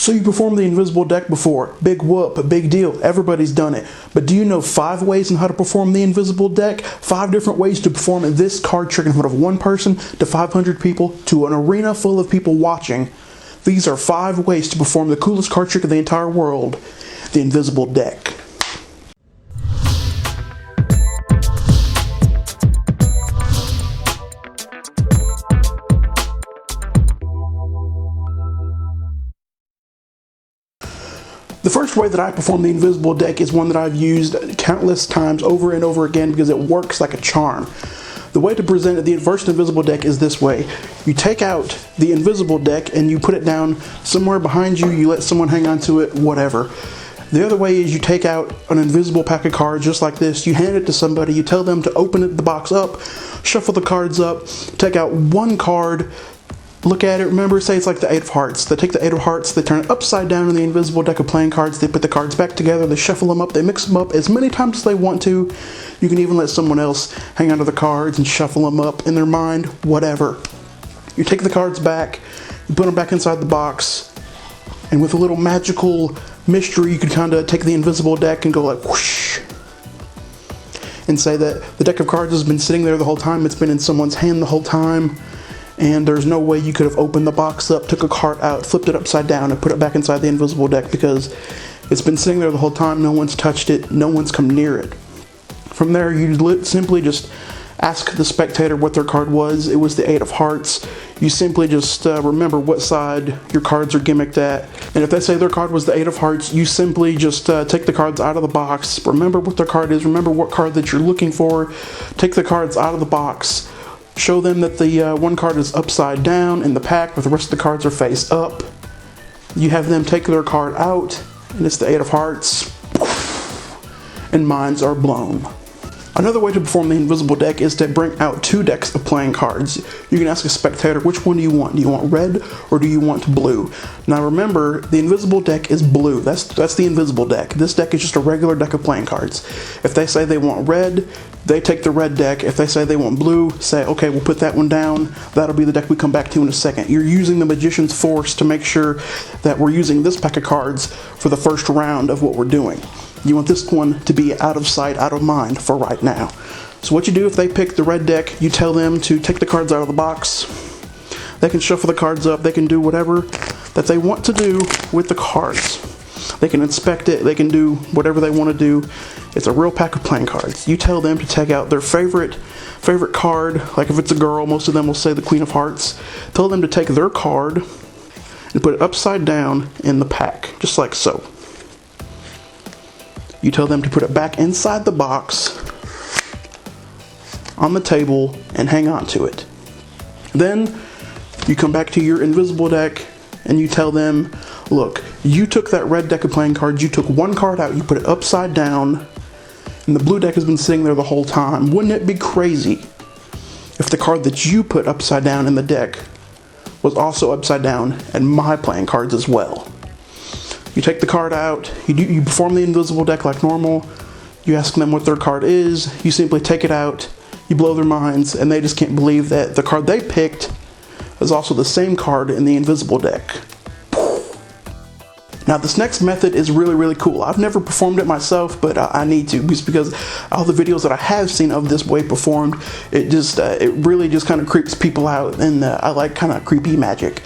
So you performed the invisible deck before. Big whoop, a big deal. Everybody's done it. But do you know 5 ways on how to perform the invisible deck? 5 different ways to perform this card trick in front of 1 person to 500 people to an arena full of people watching. These are 5 ways to perform the coolest card trick in the entire world, the invisible deck. The first way that I perform the invisible deck is one that I've used countless times over and over again because it works like a charm. The way to present the first invisible deck is this way. You take out the invisible deck and you put it down somewhere behind you, you let someone hang on to it, whatever. The other way is you take out an invisible pack of cards just like this, you hand it to somebody, you tell them to open the box up, shuffle the cards up, take out 1 card, look at it, remember, say it's like the 8 of hearts. They take the 8 of hearts, they turn it upside down in the invisible deck of playing cards, they put the cards back together, they shuffle them up, they mix them up as many times as they want to. You can even let someone else hang onto the cards and shuffle them up in their mind, whatever. You take the cards back, you put them back inside the box, and with a little magical mystery, you can kind of take the invisible deck and go like whoosh, and say that the deck of cards has been sitting there the whole time, it's been in someone's hand the whole time, and there's no way you could have opened the box up, took a card out, flipped it upside down, and put it back inside the invisible deck because it's been sitting there the whole time, no one's touched it, no one's come near it. From there, you simply just ask the spectator what their card was. It was the 8 of hearts. You simply just remember what side your cards are gimmicked at. And if they say their card was the 8 of hearts, you simply just take the cards out of the box. Remember what their card is. Remember what card that you're looking for. Take the cards out of the box. Show them that the 1 card is upside down in the pack, but the rest of the cards are face up. You have them take their card out, and it's the 8 of hearts. And minds are blown. Another way to perform the invisible deck is to bring out 2 decks of playing cards. You can ask a spectator, which one do you want? Do you want red or do you want blue? Now remember, the invisible deck is blue. That's the invisible deck. This deck is just a regular deck of playing cards. If they say they want red, they take the red deck. If they say they want blue, say, okay, we'll put that one down. That'll be the deck we come back to in a second. You're using the magician's force to make sure that we're using this pack of cards for the first round of what we're doing. You want this one to be out of sight, out of mind for right now. So what you do if they pick the red deck, you tell them to take the cards out of the box. They can shuffle the cards up, they can do whatever that they want to do with the cards. They can inspect it, they can do whatever they want to do. It's a real pack of playing cards. You tell them to take out their favorite card, like if it's a girl, most of them will say the Queen of Hearts. Tell them to take their card and put it upside down in the pack, just like so. You tell them to put it back inside the box on the table and hang on to it. Then you come back to your invisible deck and you tell them, look, you took that red deck of playing cards, you took 1 card out, you put it upside down, and the blue deck has been sitting there the whole time. Wouldn't it be crazy if the card that you put upside down in the deck was also upside down and my playing cards as well? You take the card out, you perform the invisible deck like normal, you ask them what their card is, you simply take it out, you blow their minds, and they just can't believe that the card they picked is also the same card in the invisible deck. Now this next method is really, really cool. I've never performed it myself, but I need to, just because all the videos that I have seen of this way performed, it really just kind of creeps people out, and I like kind of creepy magic.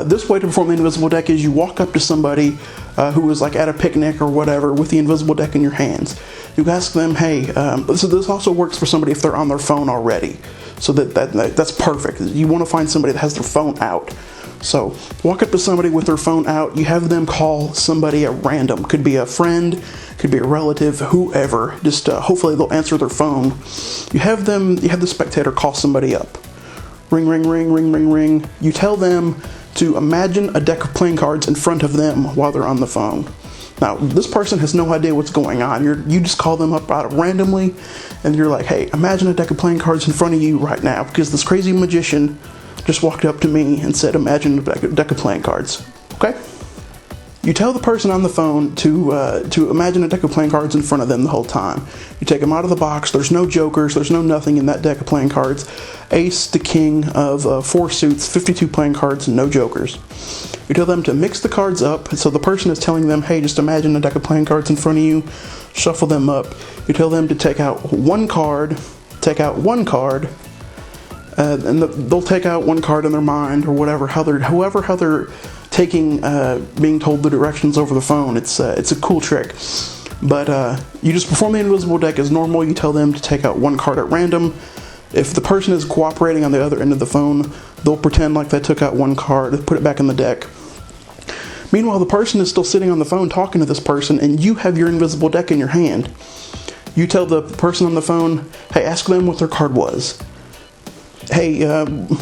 This way to perform the invisible deck is you walk up to somebody who is like at a picnic or whatever with the invisible deck in your hands. You ask them, hey, so this also works for somebody if they're on their phone already. So that's perfect. You want to find somebody that has their phone out. So walk up to somebody with their phone out, you have them call somebody at random. Could be a friend, could be a relative, whoever. Just hopefully they'll answer their phone. You have the spectator call somebody up. Ring, ring, ring, ring, ring, ring. You tell them to imagine a deck of playing cards in front of them while they're on the phone. Now, this person has no idea what's going on. You just call them up out randomly, and you're like, hey, imagine a deck of playing cards in front of you right now, because this crazy magician just walked up to me and said, imagine a deck of playing cards. Okay? You tell the person on the phone to imagine a deck of playing cards in front of them the whole time. You take them out of the box. There's no jokers. There's no nothing in that deck of playing cards. Ace, the king of 4 suits, 52 playing cards, and no jokers. You tell them to mix the cards up. So the person is telling them, hey, just imagine a deck of playing cards in front of you, shuffle them up. You tell them to take out one card, and they'll take out one card in their mind or whatever, how they're taking, being told the directions over the phone. It's a cool trick. But you just perform the invisible deck as normal. You tell them to take out one card at random. If the person is cooperating on the other end of the phone, they'll pretend like they took out one card, put it back in the deck. Meanwhile, the person is still sitting on the phone talking to this person, and you have your invisible deck in your hand. You tell the person on the phone, hey, ask them what their card was. Hey,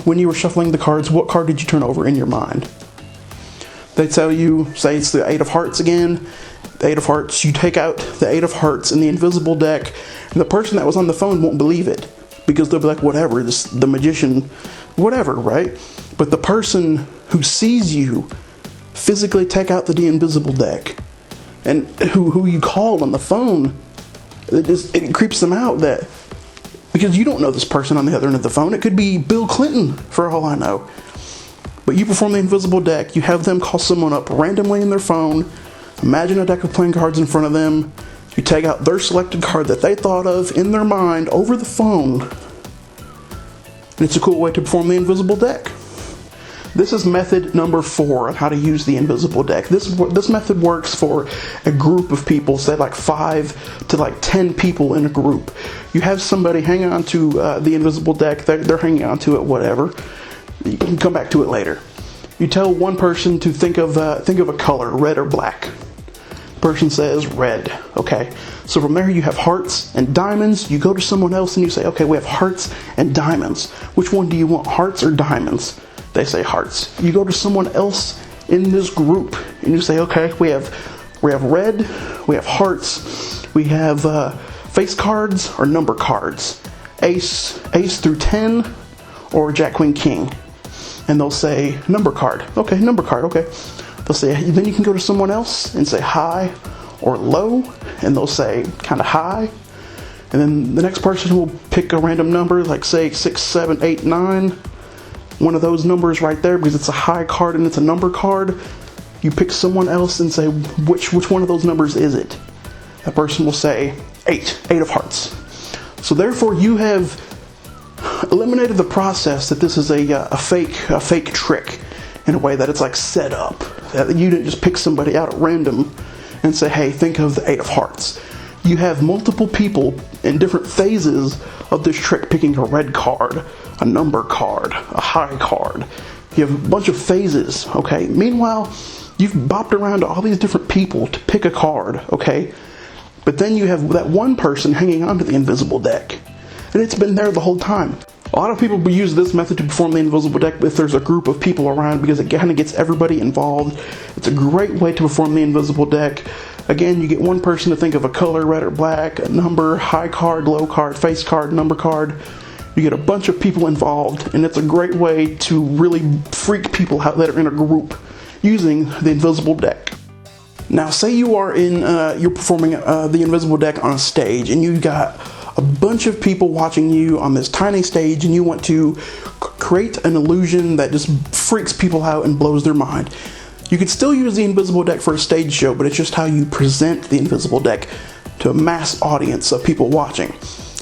when you were shuffling the cards, what card did you turn over in your mind? They tell you, say it's the 8 of Hearts again. The 8 of Hearts, you take out the 8 of Hearts in the invisible deck, and the person that was on the phone won't believe it, because they'll be like, whatever, the magician, whatever, right? But the person who sees you physically take out the invisible deck, and who you called on the phone, it creeps them out, that because you don't know this person on the other end of the phone. It could be Bill Clinton, for all I know. But you perform the invisible deck, you have them call someone up randomly in their phone, imagine a deck of playing cards in front of them, you take out their selected card that they thought of in their mind over the phone, and it's a cool way to perform the invisible deck. This is method number 4 on how to use the invisible deck. This method works for a group of people, say like 5 to like 10 people in a group. You have somebody hang on to the invisible deck, they're hanging on to it, whatever. You can come back to it later. You tell one person to think of a color, red or black. The person says red, okay. So from there you have hearts and diamonds. You go to someone else and you say, okay, we have hearts and diamonds. Which one do you want, hearts or diamonds? They say hearts. You go to someone else in this group and you say, okay, we have red, we have hearts, we have face cards or number cards, ace through 10, or jack, queen, king. And they'll say number card. Okay, number card, okay. They'll say, then you can go to someone else and say high or low, and they'll say kind of high. And then the next person will pick a random number, like say 6, 7, 8, 9. One of those numbers right there, because it's a high card and it's a number card. You pick someone else and say, which one of those numbers is it? That person will say 8 of hearts. So therefore you have eliminated the process that this is a fake trick, in a way that it's like set up. That you didn't just pick somebody out at random and say, hey, think of the 8 of hearts. You have multiple people in different phases of this trick picking a red card, a number card, a high card. You have a bunch of phases, okay? Meanwhile, you've bopped around to all these different people to pick a card, okay? But then you have that one person hanging onto the invisible deck, and it's been there the whole time. A lot of people use this method to perform the invisible deck if there's a group of people around, because it kind of gets everybody involved. It's a great way to perform the invisible deck. Again, you get one person to think of a color, red or black, a number, high card, low card, face card, number card. You get a bunch of people involved, and it's a great way to really freak people out that are in a group using the invisible deck. Now, say you are you're performing the invisible deck on a stage, and you got a bunch of people watching you on this tiny stage, and you want to create an illusion that just freaks people out and blows their mind. You could still use the invisible deck for a stage show, but it's just how you present the invisible deck to a mass audience of people watching.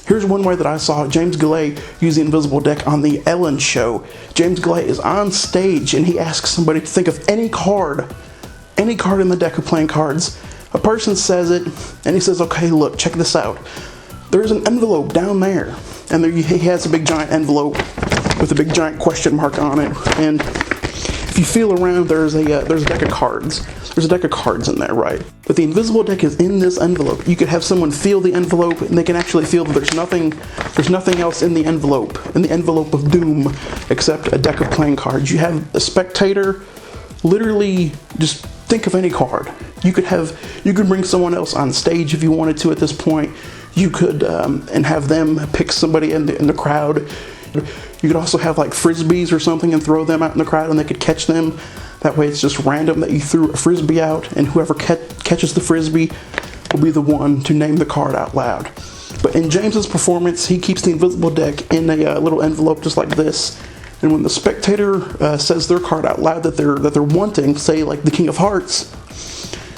Here's one way that I saw James Galley use the invisible deck on the Ellen show. James Galley is on stage and he asks somebody to think of any card in the deck of playing cards. A person says it and he says, okay, look, check this out. There's an envelope down there, and he has a big giant envelope with a big giant question mark on it, and if you feel around, there's a deck of cards. There's a deck of cards in there, right? But the invisible deck is in this envelope. You could have someone feel the envelope, and they can actually feel that there's nothing else in the envelope of doom, except a deck of playing cards. You have a spectator literally just think of any card. You could bring someone else on stage if you wanted to at this point. You could and have them pick somebody in the crowd. You could also have like frisbees or something and throw them out in the crowd, and they could catch them. That way it's just random that you threw a frisbee out, and whoever catches the frisbee will be the one to name the card out loud. But in James's performance, he keeps the invisible deck in a little envelope just like this, And when the spectator says their card out loud that they're wanting, say like the King of Hearts,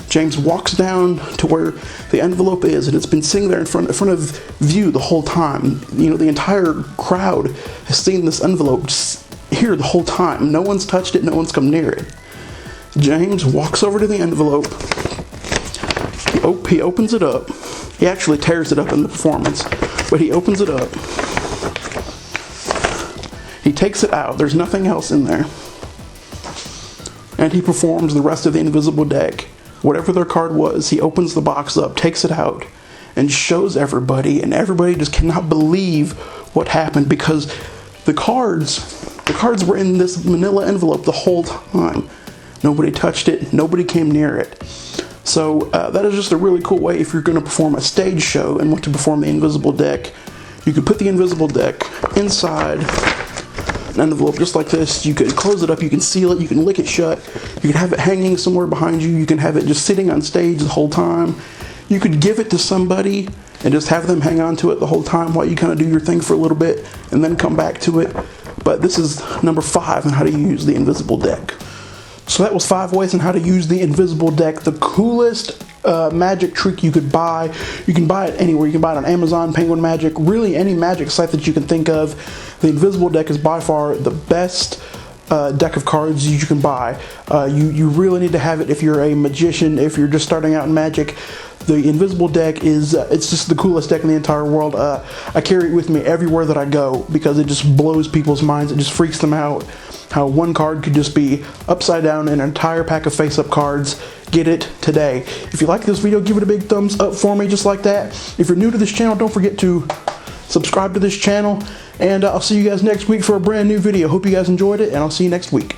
James walks down to where the envelope is, and it's been sitting there in front of view the whole time. You know, the entire crowd has seen this envelope just here the whole time. No one's touched it, no one's come near it. James walks over to the envelope. He opens it up. He actually tears it up in the performance, but he opens it up. He takes it out. There's nothing else in there. And he performs the rest of the invisible deck. Whatever their card was, he opens the box up, takes it out, and shows everybody, and everybody just cannot believe what happened, because the cards were in this manila envelope the whole time. Nobody touched it, nobody came near it. So that is just a really cool way if you're going to perform a stage show and want to perform the invisible deck. You could put the invisible deck inside an envelope just like this. You could close it up, you can seal it, you can lick it shut, you can have it hanging somewhere behind you, you can have it just sitting on stage the whole time. You could give it to somebody and just have them hang on to it the whole time while you kind of do your thing for a little bit and then come back to it. But this is number 5 on how to use the invisible deck. So that was 5 ways on how to use the invisible deck. The coolest magic trick you could buy. You can buy it anywhere. You can buy it on Amazon, Penguin Magic, really any magic site that you can think of. The invisible deck is by far the best deck of cards you can buy. You really need to have it if you're a magician, if you're just starting out in magic. The invisible deck is, it's just the coolest deck in the entire world. I carry it with me everywhere that I go because it just blows people's minds. It just freaks them out how one card could just be upside down in an entire pack of face-up cards. Get it today. If you like this video, give it a big thumbs up for me just like that. If you're new to this channel, don't forget to subscribe to this channel, and I'll see you guys next week for a brand new video. Hope you guys enjoyed it, and I'll see you next week.